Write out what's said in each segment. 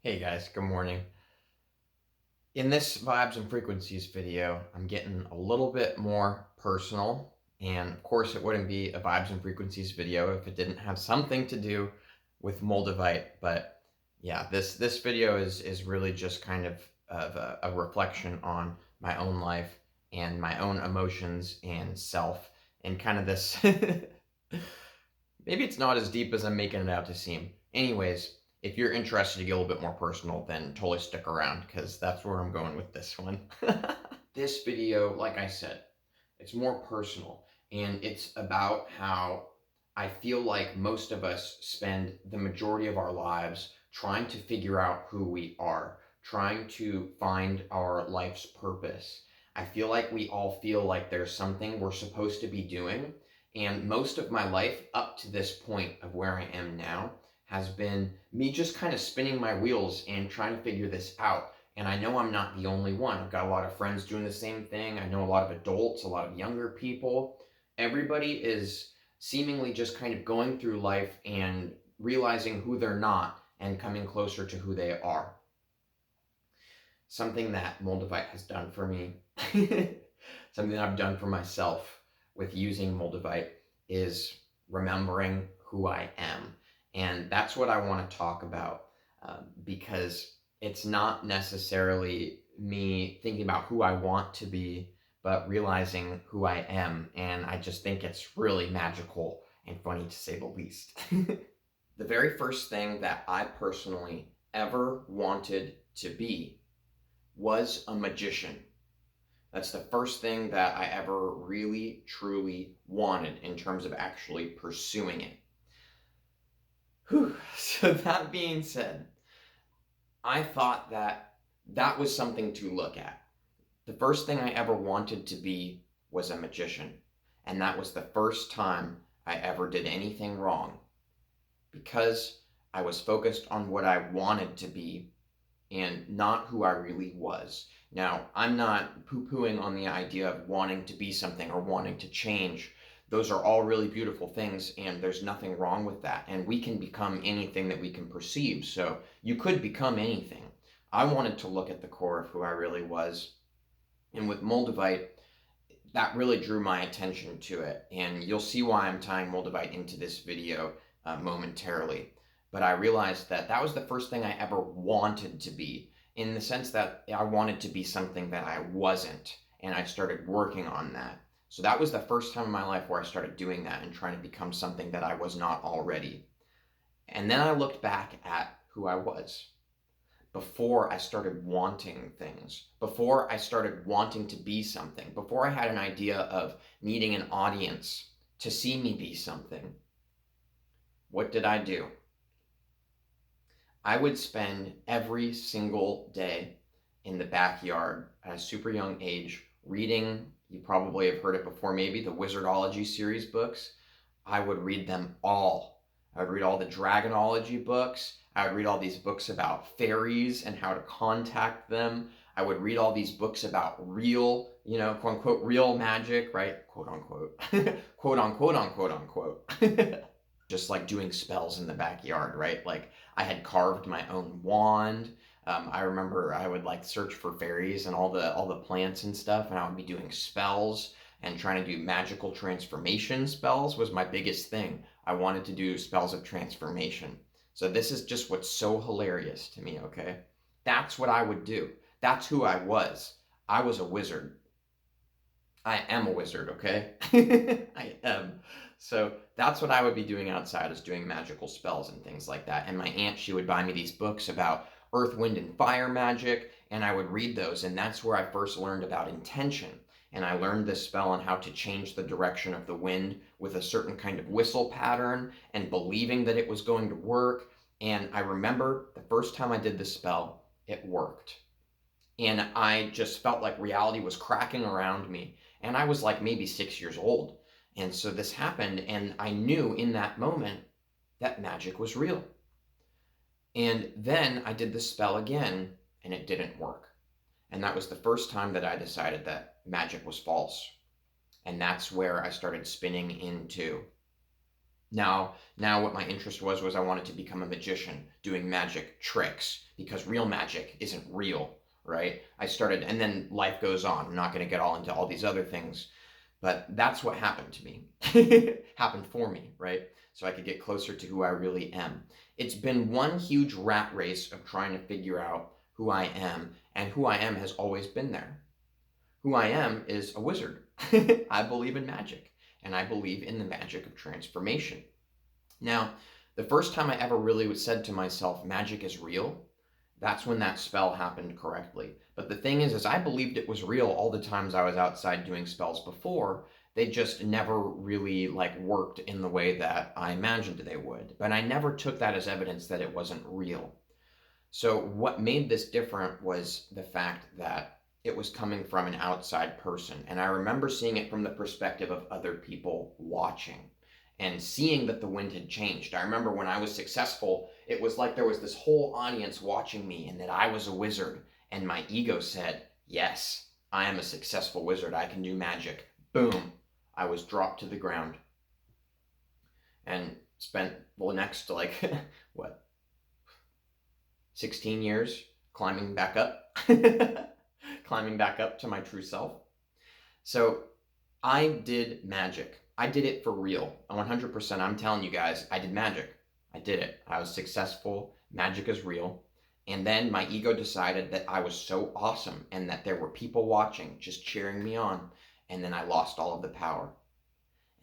Hey guys, good morning. In this Vibes and Frequencies video, I'm getting a little bit more personal, and of course it wouldn't be a Vibes and Frequencies video if it didn't have something to do with Moldavite, but yeah, this video is really just kind of a reflection on my own life and my own emotions and self, and kind of this maybe it's not as deep as I'm making it out to seem. Anyways, if you're interested to get a little bit more personal, then totally stick around because that's where I'm going with this one. This video, like I said, it's more personal and it's about how I feel like most of us spend the majority of our lives trying to figure out who we are, trying to find our life's purpose. I feel like we all feel like there's something we're supposed to be doing, and most of my life up to this point of where I am now has been me just kind of spinning my wheels and trying to figure this out. And I know I'm not the only one. I've got a lot of friends doing the same thing. I know a lot of adults, a lot of younger people. Everybody is seemingly just kind of going through life and realizing who they're not and coming closer to who they are. Something that Moldavite has done for me, something that I've done for myself with using Moldavite, is remembering who I am. And that's what I want to talk about, because it's not necessarily me thinking about who I want to be, but realizing who I am. And I just think it's really magical and funny to say the least. The very first thing that I personally ever wanted to be was a magician. That's the first thing that I ever really, truly wanted in terms of actually pursuing it. Whew. So that being said, I thought that that was something to look at. The first thing I ever wanted to be was a magician. And that was the first time I ever did anything wrong, because I was focused on what I wanted to be and not who I really was. Now, I'm not poo-pooing on the idea of wanting to be something or wanting to change. Those are all really beautiful things, and there's nothing wrong with that. And we can become anything that we can perceive. So you could become anything. I wanted to look at the core of who I really was. And with Moldavite, that really drew my attention to it. And you'll see why I'm tying Moldavite into this video momentarily. But I realized that that was the first thing I ever wanted to be, in the sense that I wanted to be something that I wasn't. And I started working on that. So that was the first time in my life where I started doing that and trying to become something that I was not already. And then I looked back at who I was before I started wanting things, before I started wanting to be something, before I had an idea of needing an audience to see me be something. What did I do? I would spend every single day in the backyard at a super young age reading. You probably have heard it before, maybe the Wizardology series books. I would read them all. I would read all the Dragonology books. I would read all these books about fairies and how to contact them. I would read all these books about real, quote unquote, real magic, right? Quote unquote, quote unquote, unquote, unquote. Just like doing spells in the backyard, right? Like I had carved my own wand. I remember I would like search for fairies and all the plants and stuff, and I would be doing spells and trying to do magical transformation spells was my biggest thing. I wanted to do spells of transformation. So this is just what's so hilarious to me, okay? That's what I would do. That's who I was. I was a wizard. I am a wizard, okay? I am. So that's what I would be doing outside, is doing magical spells and things like that. And my aunt, she would buy me these books about earth, wind, and fire magic, and I would read those. And that's where I first learned about intention. And I learned this spell on how to change the direction of the wind with a certain kind of whistle pattern and believing that it was going to work. And I remember the first time I did this spell, it worked. And I just felt like reality was cracking around me. And I was like maybe 6 years old. And so this happened, and I knew in that moment that magic was real. And then I did the spell again, and it didn't work. And that was the first time that I decided that magic was false. And that's where I started spinning into Now what my interest was I wanted to become a magician doing magic tricks, because real magic isn't real, right? I started, and then life goes on. I'm not going to get all into all these other things, but that's what happened to me. Happened for me, right? So I could get closer to who I really am. It's been one huge rat race of trying to figure out who I am, and who I am has always been there. Who I am is a wizard. I believe in magic, and I believe in the magic of transformation. Now, the first time I ever really said to myself, magic is real, that's when that spell happened correctly. But the thing is I believed it was real all the times I was outside doing spells before. They just never really worked in the way that I imagined they would. But I never took that as evidence that it wasn't real. So what made this different was the fact that it was coming from an outside person. And I remember seeing it from the perspective of other people watching and seeing that the wind had changed. I remember when I was successful, it was like there was this whole audience watching me and that I was a wizard. And my ego said, yes, I am a successful wizard. I can do magic. Boom. I was dropped to the ground and spent the next what, 16 years climbing back up, climbing back up to my true self. So I did magic. I did it for real. 100%. I'm telling you guys, I did magic. I did it. I was successful. Magic is real. And then my ego decided that I was so awesome and that there were people watching, just cheering me on. And then I lost all of the power.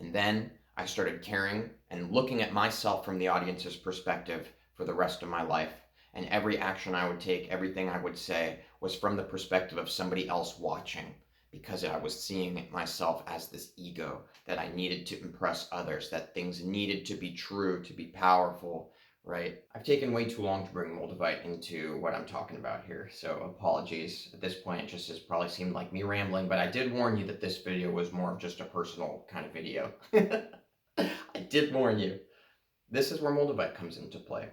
And then I started caring and looking at myself from the audience's perspective for the rest of my life. And every action I would take, everything I would say was from the perspective of somebody else watching, because I was seeing myself as this ego, that I needed to impress others, that things needed to be true, to be powerful, right? I've taken way too long to bring Moldavite into what I'm talking about here, so apologies. At this point, it just has probably seemed like me rambling, but I did warn you that this video was more of just a personal kind of video. I did warn you. This is where Moldavite comes into play.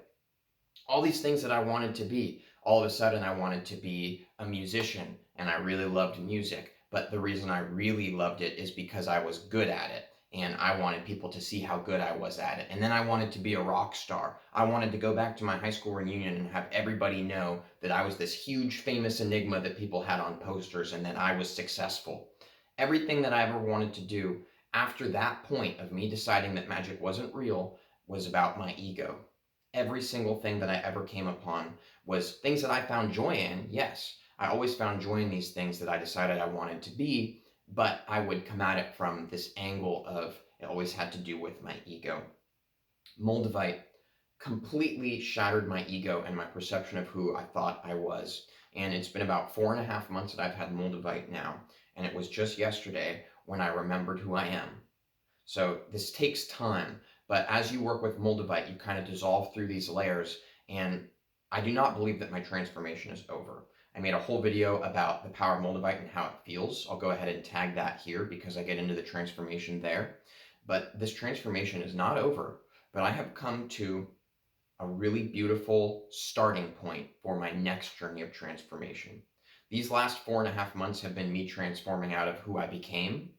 All these things that I wanted to be, all of a sudden I wanted to be a musician, and I really loved music. But the reason I really loved it is because I was good at it, and I wanted people to see how good I was at it. And then I wanted to be a rock star. I wanted to go back to my high school reunion and have everybody know that I was this huge famous enigma that people had on posters, and that I was successful. Everything that I ever wanted to do after that point of me deciding that magic wasn't real was about my ego. Every single thing that I ever came upon was things that I found joy in. Yes, I always found joy in these things that I decided I wanted to be, but I would come at it from this angle of it always had to do with my ego. Moldavite completely shattered my ego and my perception of who I thought I was. And it's been about 4.5 months that I've had Moldavite now. And it was just yesterday when I remembered who I am. So this takes time. But as you work with Moldavite, you kind of dissolve through these layers, and I do not believe that my transformation is over. I made a whole video about the power of Moldavite and how it feels. I'll go ahead and tag that here because I get into the transformation there. But this transformation is not over, but I have come to a really beautiful starting point for my next journey of transformation. These last 4.5 months have been me transforming out of who I became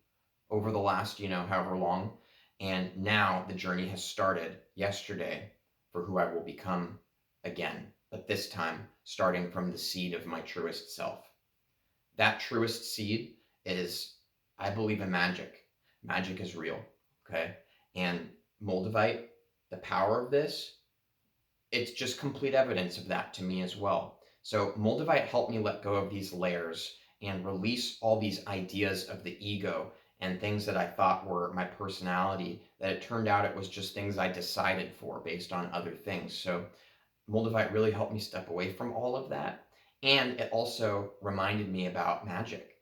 over the last, however long. And now the journey has started yesterday for who I will become again, but this time starting from the seed of my truest self. That truest seed is, I believe in magic. Magic is real, okay? And Moldavite, the power of this, it's just complete evidence of that to me as well. So Moldavite helped me let go of these layers and release all these ideas of the ego and things that I thought were my personality, that it turned out it was just things I decided for based on other things. So Moldavite really helped me step away from all of that. And it also reminded me about magic.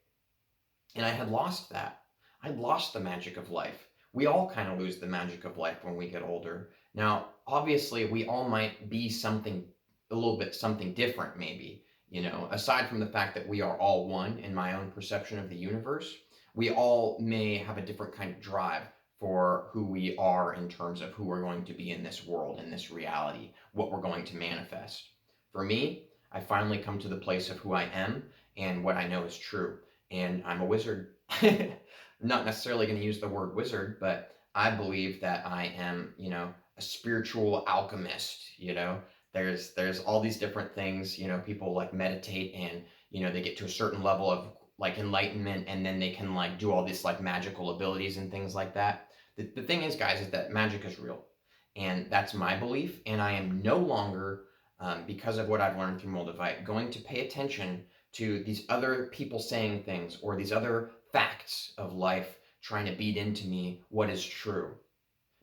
And I had lost that. I'd lost the magic of life. We all kind of lose the magic of life when we get older. Now, obviously, we all might be something, a little bit something different maybe, aside from the fact that we are all one in my own perception of the universe. We all may have a different kind of drive for who we are in terms of who we're going to be in this world, in this reality, what we're going to manifest. For me, I finally come to the place of who I am and what I know is true. And I'm a wizard. I'm not necessarily going to use the word wizard, but I believe that I am, a spiritual alchemist, There's all these different things, people like meditate and, they get to a certain level of like enlightenment and then they can like do all these like magical abilities and things like that. The thing is, guys, is that magic is real. And that's my belief. And I am no longer, because of what I've learned through Moldavite, going to pay attention to these other people saying things or these other facts of life trying to beat into me what is true.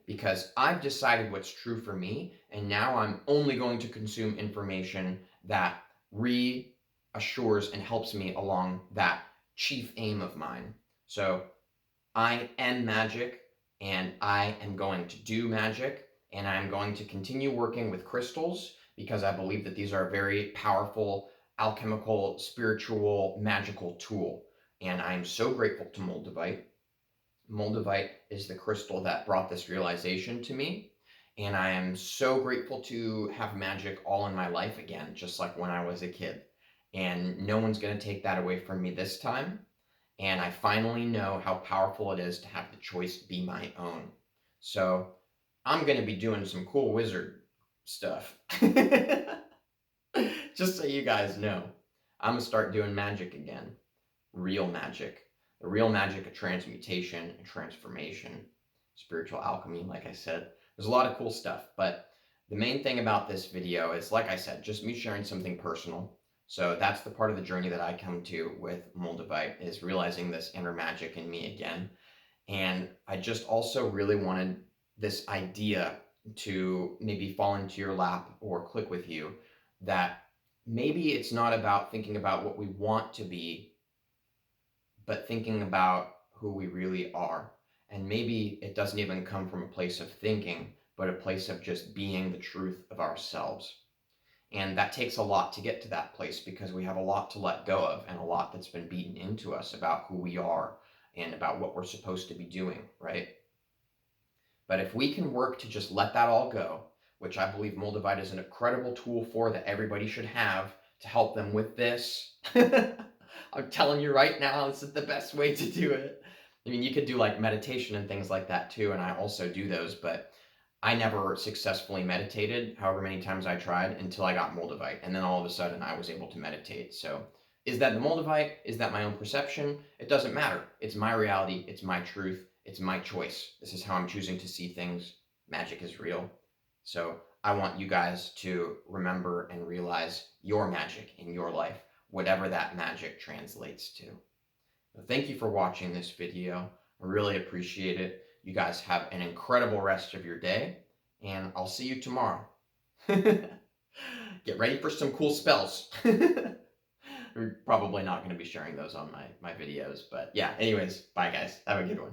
Because I've decided what's true for me, and now I'm only going to consume information that reassures and helps me along that chief aim of mine. So I am magic, and I am going to do magic, and I'm going to continue working with crystals because I believe that these are a very powerful alchemical, spiritual, magical tool. And I'm so grateful to Moldavite. Moldavite is the crystal that brought this realization to me. And I am so grateful to have magic all in my life again, just like when I was a kid. And no one's going to take that away from me this time. And I finally know how powerful it is to have the choice be my own. So I'm going to be doing some cool wizard stuff. Just so you guys know, I'm going to start doing magic again. Real magic. The real magic of transmutation and transformation. Spiritual alchemy, like I said. There's a lot of cool stuff, but the main thing about this video is, like I said, just me sharing something personal. So that's the part of the journey that I come to with Moldavite, is realizing this inner magic in me again. And I just also really wanted this idea to maybe fall into your lap or click with you, that maybe it's not about thinking about what we want to be, but thinking about who we really are. And maybe it doesn't even come from a place of thinking, but a place of just being the truth of ourselves. And that takes a lot to get to that place, because we have a lot to let go of and a lot that's been beaten into us about who we are and about what we're supposed to be doing, right? But if we can work to just let that all go, which I believe Moldavite is an incredible tool for, that everybody should have to help them with this. I'm telling you right now, this is the best way to do it. I mean, you could do like meditation and things like that too, and I also do those, but I never successfully meditated, however many times I tried, until I got Moldavite. And then all of a sudden I was able to meditate. So is that the Moldavite? Is that my own perception? It doesn't matter. It's my reality. It's my truth. It's my choice. This is how I'm choosing to see things. Magic is real. So I want you guys to remember and realize your magic in your life, whatever that magic translates to. Thank you for watching this video. I really appreciate it. You guys have an incredible rest of your day, and I'll see you tomorrow. Get ready for some cool spells. We're probably not going to be sharing those on my videos, but yeah, anyways, bye guys. Have a good one.